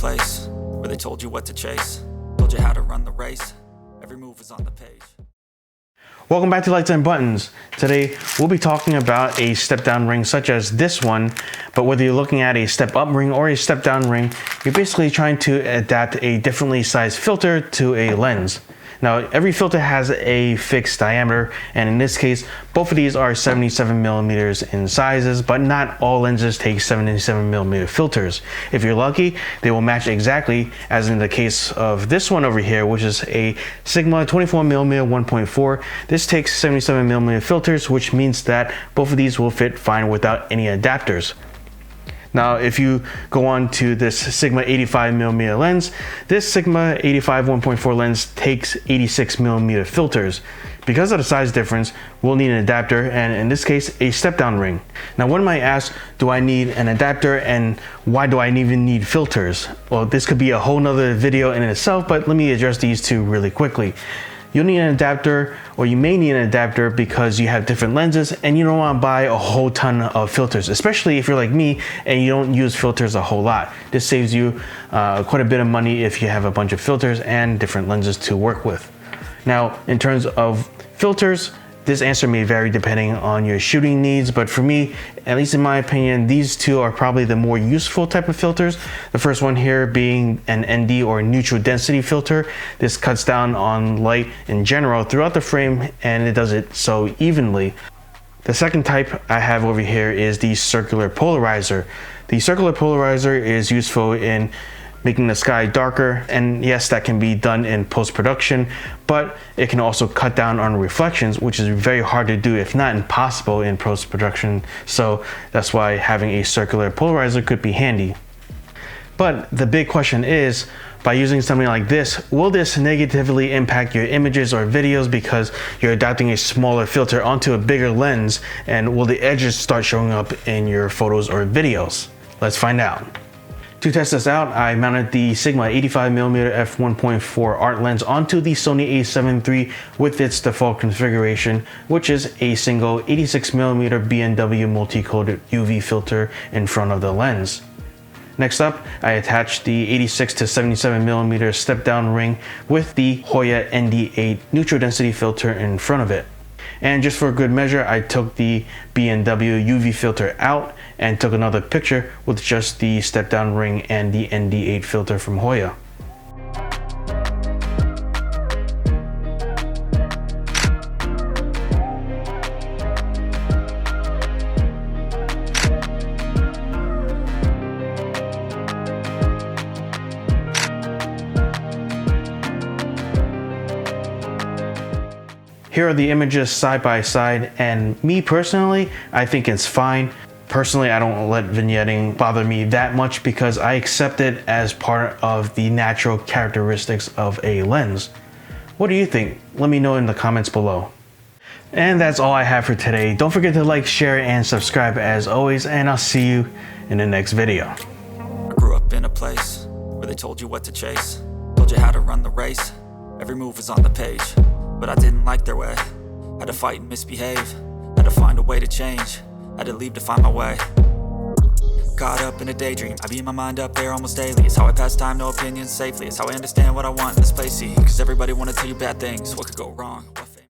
place where they told you what to chase, told you how to run the race. Every move was on the page. Welcome back to Lights and Buttons. Today we'll be talking about a step down ring such as this one, but whether you're looking at a step up ring or a step down ring, you're basically trying to adapt a differently sized filter to a lens. Now every filter has a fixed diameter, and in this case both of these are 77mm in sizes, but not all lenses take 77mm filters. If you're lucky, they will match exactly, as in the case of this one over here, which is a Sigma 24mm 1.4. This takes 77mm filters, which means that both of these will fit fine without any adapters. Now, if you go on to this Sigma 85mm lens, this Sigma 85 1.4 lens takes 86mm filters. Because of the size difference, we'll need an adapter, and in this case, a step down ring. Now, one might ask, do I need an adapter and why do I even need filters? Well, this could be a whole nother video in itself, but let me address these two really quickly. You'll need an adapter, or you may need an adapter because you have different lenses and you don't want to buy a whole ton of filters, especially if you're like me and you don't use filters a whole lot. This saves you quite a bit of money if you have a bunch of filters and different lenses to work with. Now, in terms of filters, this answer may vary depending on your shooting needs, but for me, at least in my opinion, these two are probably the more useful type of filters. The first one here being an ND or neutral density filter. This cuts down on light in general throughout the frame, and it does it so evenly. The second type I have over here is the circular polarizer. The circular polarizer is useful in making the sky darker, and yes, that can be done in post-production, but it can also cut down on reflections, which is very hard to do, if not impossible, in post-production. So that's why having a circular polarizer could be handy. But the big question is, by using something like this, will this negatively impact your images or videos because you're adapting a smaller filter onto a bigger lens, and will the edges start showing up in your photos or videos? Let's find out. To test this out, I mounted the Sigma 85mm f1.4 art lens onto the Sony a7 III with its default configuration, which is a single 86mm B&W multi-coated UV filter in front of the lens. Next up, I attached the 86 to 77mm step down ring with the Hoya ND8 neutral density filter in front of it. And just for good measure, I took the B&W UV filter out and took another picture with just the step down ring and the ND8 filter from Hoya. Here are the images side by side, and me personally, I think it's fine. Personally, I don't let vignetting bother me that much because I accept it as part of the natural characteristics of a lens. What do you think? Let me know in the comments below. And that's all I have for today. Don't forget to like, share, and subscribe as always, and I'll see you in the next video. I grew up in a place where they told you what to chase, told you how to run the race. Every move was on the page, but I didn't like their way. Had to fight and misbehave, had to find a way to change, had to leave to find my way. Caught up in a daydream, I beat my mind up there almost daily. It's how I pass time, no opinions safely. It's how I understand what I want in this place, see. Cause everybody wanna tell you bad things, what could go wrong?